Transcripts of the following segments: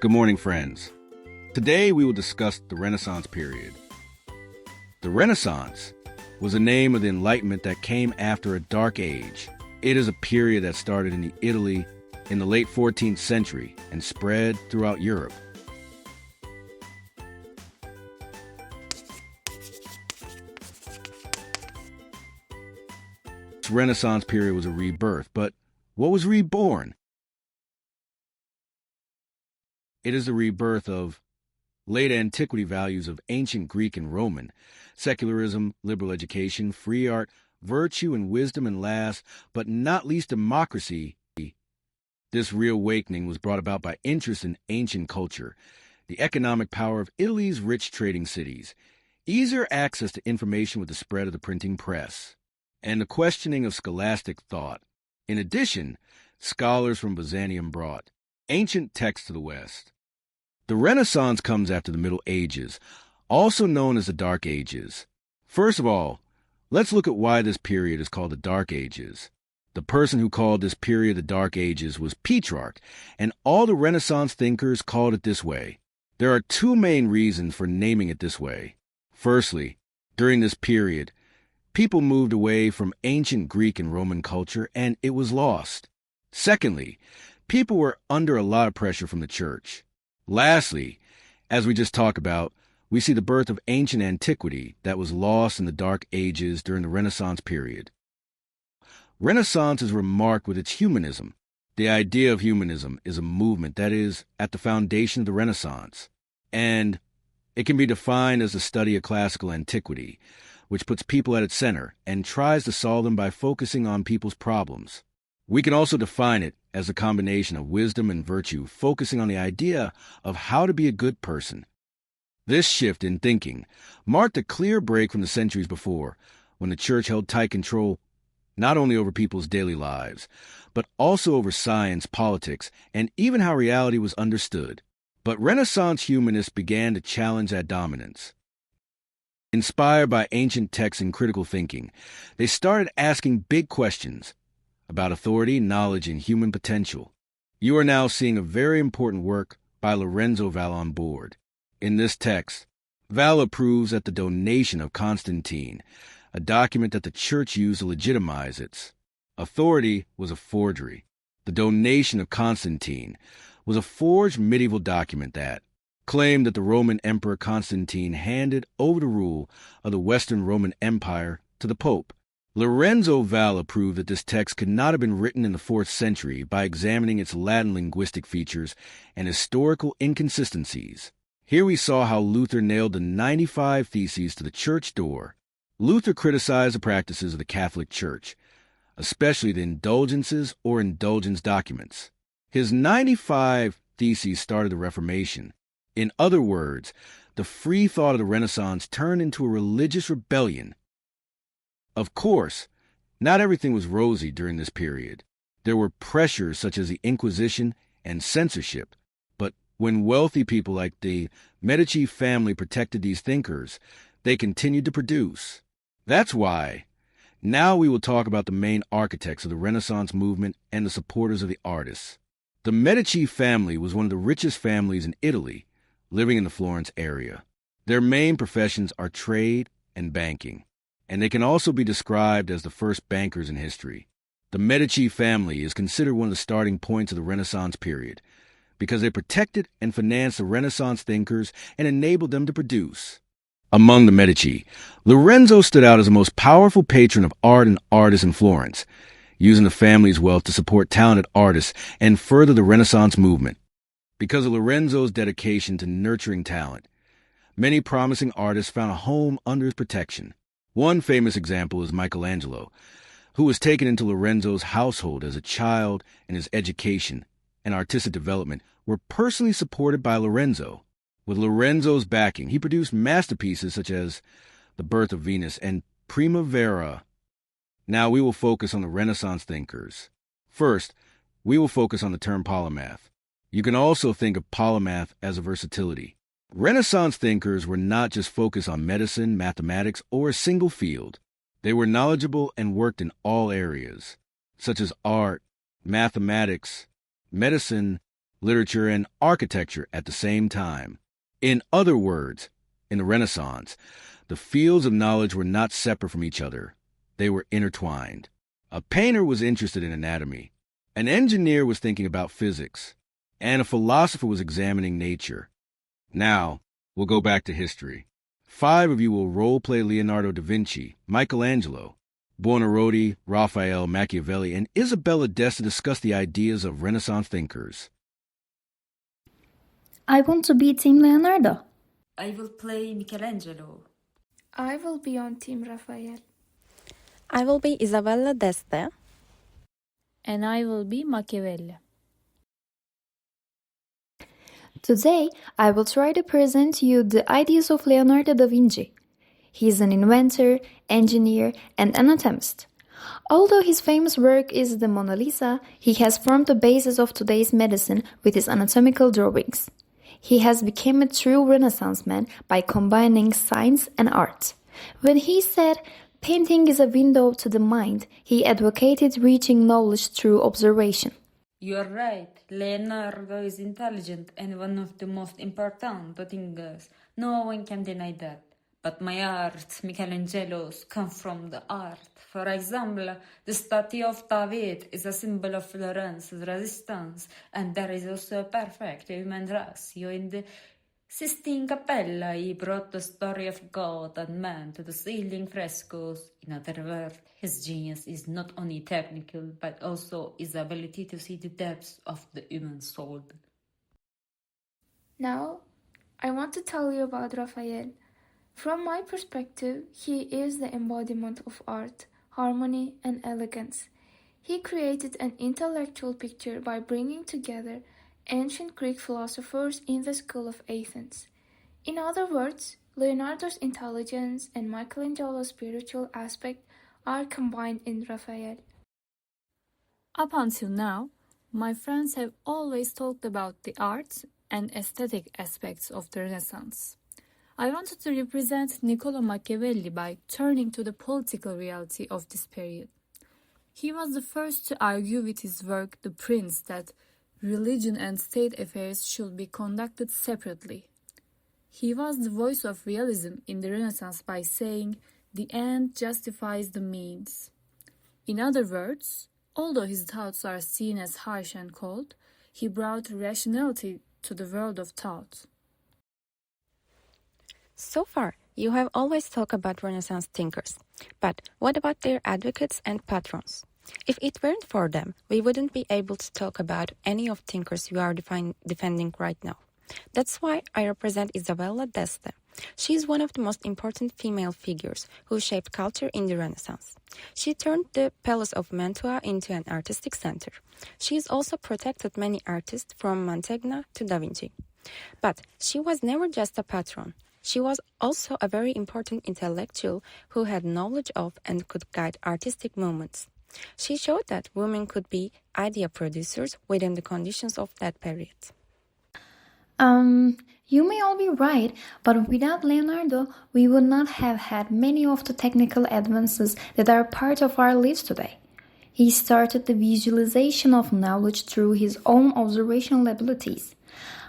Good morning, friends. Today we will discuss the Renaissance period. The Renaissance was a name of the Enlightenment that came after a dark age. It is a period that started in Italy in the late 14th century and spread throughout Europe. This Renaissance period was a rebirth, but what was reborn? It is the rebirth of late antiquity values of ancient Greek and Roman, secularism, liberal education, free art, virtue and wisdom, and last but not least democracy. This reawakening was brought about by interest in ancient culture, the economic power of Italy's rich trading cities, easier access to information with the spread of the printing press, and the questioning of scholastic thought. In addition, scholars from Byzantium brought ancient texts to the West. The Renaissance comes after the Middle Ages, also known as the Dark Ages. First of all, let's look at why this period is called the Dark Ages. The person who called this period the Dark Ages was Petrarch, and all the Renaissance thinkers called it this way. There are two main reasons for naming it this way. Firstly, during this period, people moved away from ancient Greek and Roman culture, and it was lost. Secondly, people were under a lot of pressure from the church. Lastly, as we just talked about, we see the birth of ancient antiquity that was lost in the Dark Ages during the Renaissance period. Renaissance is remarked with its humanism. The idea of humanism is a movement that is at the foundation of the Renaissance, and it can be defined as the study of classical antiquity, which puts people at its center and tries to solve them by focusing on people's problems. We can also define it as a combination of wisdom and virtue, focusing on the idea of how to be a good person. This shift in thinking marked a clear break from the centuries before, when the church held tight control not only over people's daily lives, but also over science, politics, and even how reality was understood. But Renaissance humanists began to challenge that dominance. Inspired by ancient texts and critical thinking, they started asking big questions about authority, knowledge, and human potential. You are now seeing a very important work by Lorenzo Valla on board. In this text, Valla proves that the donation of Constantine, a document that the church used to legitimize its authority, was a forgery. The donation of Constantine was a forged medieval document that claimed that the Roman Emperor Constantine handed over the rule of the Western Roman Empire to the Pope. Lorenzo Valla proved that this text could not have been written in the 4th century by examining its Latin linguistic features and historical inconsistencies. Here we saw how Luther nailed the 95 Theses to the church door. Luther criticized the practices of the Catholic Church, especially the indulgences or indulgence documents. His 95 Theses started the Reformation. In other words, the free thought of the Renaissance turned into a religious rebellion. Of course, not everything was rosy during this period. There were pressures such as the Inquisition and censorship, but when wealthy people like the Medici family protected these thinkers, they continued to produce. That's why now we will talk about the main architects of the Renaissance movement and the supporters of the artists. The Medici family was one of the richest families in Italy, living in the Florence area. Their main professions are trade and banking, and they can also be described as the first bankers in history. The Medici family is considered one of the starting points of the Renaissance period because they protected and financed the Renaissance thinkers and enabled them to produce. Among the Medici, Lorenzo stood out as the most powerful patron of art and artists in Florence, using the family's wealth to support talented artists and further the Renaissance movement. Because of Lorenzo's dedication to nurturing talent, many promising artists found a home under his protection. One famous example is Michelangelo, who was taken into Lorenzo's household as a child, and his education and artistic development were personally supported by Lorenzo. With Lorenzo's backing, he produced masterpieces such as The Birth of Venus and Primavera. Now we will focus on the Renaissance thinkers. First, we will focus on the term polymath. You can also think of polymath as a versatility. Renaissance thinkers were not just focused on medicine, mathematics, or a single field. They were knowledgeable and worked in all areas, such as art, mathematics, medicine, literature, and architecture at the same time. In other words, in the Renaissance, the fields of knowledge were not separate from each other. They were intertwined. A painter was interested in anatomy. An engineer was thinking about physics. And a philosopher was examining nature. Now, we'll go back to history. 5 of you will role-play Leonardo da Vinci, Michelangelo, Buonarroti, Raphael, Machiavelli, and Isabella d'Este to discuss the ideas of Renaissance thinkers. I want to be Team Leonardo. I will play Michelangelo. I will be on Team Raphael. I will be Isabella d'Este. And I will be Machiavelli. Today, I will try to present you the ideas of Leonardo da Vinci. He is an inventor, engineer, and anatomist. Although his famous work is the Mona Lisa, he has formed the basis of today's medicine with his anatomical drawings. He has become a true Renaissance man by combining science and art. When he said, "Painting is a window to the mind," he advocated reaching knowledge through observation. You're right. Leonardo is intelligent and one of the most important thinkers. No one can deny that. But my art, Michelangelo's, come from the art. For example, the statue of David is a symbol of Florence's resistance, and there is also a perfect human ratio in the Sistine Capella. He brought the story of God and man to the ceiling frescoes. In other words, his genius is not only technical, but also his ability to see the depths of the human soul. Now, I want to tell you about Raphael. From my perspective, he is the embodiment of art, harmony, and elegance. He created an intellectual picture by bringing together ancient Greek philosophers in the school of Athens. In other words, Leonardo's intelligence and Michelangelo's spiritual aspect are combined in Raphael. Up until now, my friends have always talked about the art and aesthetic aspects of the Renaissance. I wanted to represent Niccolo Machiavelli by turning to the political reality of this period. He was the first to argue with his work The Prince that religion and state affairs should be conducted separately. He was the voice of realism in the Renaissance by saying, "The end justifies the means." In other words, although his thoughts are seen as harsh and cold, he brought rationality to the world of thought. So far, you have always talked about Renaissance thinkers. But what about their advocates and patrons? If it weren't for them, we wouldn't be able to talk about any of thinkers you are defending right now. That's why I represent Isabella d'Este. She is one of the most important female figures who shaped culture in the Renaissance. She turned the Palace of Mantua into an artistic center. She has also protected many artists from Mantegna to Da Vinci. But she was never just a patron. She was also a very important intellectual who had knowledge of and could guide artistic movements. She showed that women could be idea producers within the conditions of that period. You may all be right, but without Leonardo, we would not have had many of the technical advances that are part of our lives today. He started the visualization of knowledge through his own observational abilities.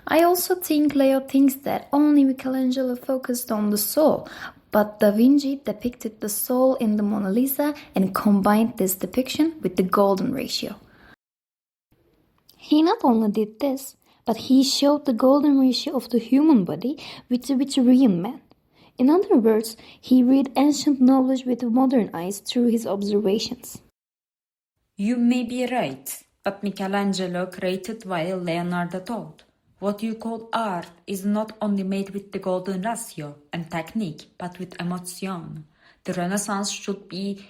I also think Leo thinks that only Michelangelo focused on the soul, but Da Vinci depicted the soul in the Mona Lisa and combined this depiction with the golden ratio. He not only did this, but he showed the golden ratio of the human body with the Vitruvian man. In other words, he read ancient knowledge with modern eyes through his observations. You may be right, but Michelangelo created while Leonardo taught. What you call art is not only made with the golden ratio and technique, but with emotion. The Renaissance should be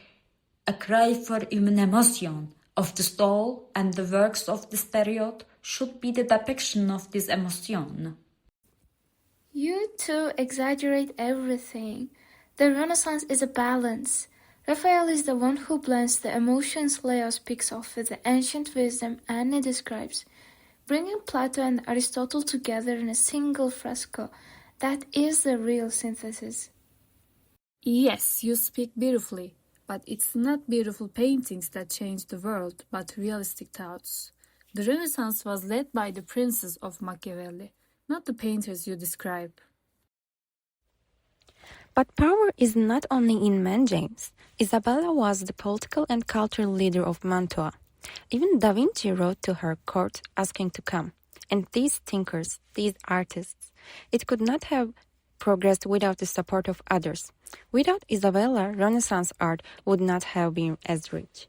a cry for human emotion of the soul, and the works of this period should be the depiction of this emotion. You two exaggerate everything. The Renaissance is a balance. Raphael is the one who blends the emotions Leo speaks of with the ancient wisdom Anne describes, bringing Plato and Aristotle together in a single fresco. That is the real synthesis. Yes, you speak beautifully, but it's not beautiful paintings that change the world, but realistic thoughts. The Renaissance was led by the princes of Machiavelli, not the painters you describe. But power is not only in men, James. Isabella was the political and cultural leader of Mantua. Even Da Vinci wrote to her court asking to come. And these thinkers, these artists, it could not have progressed without the support of others. Without Isabella, Renaissance art would not have been as rich.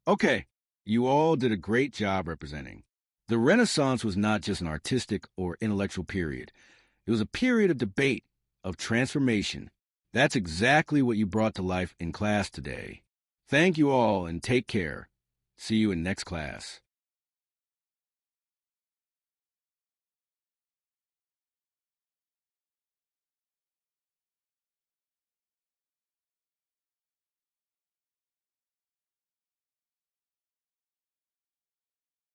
Okay, you all did a great job representing. The Renaissance was not just an artistic or intellectual period. It was a period of debate, of transformation. That's exactly what you brought to life in class today. Thank you all and take care. See you in next class.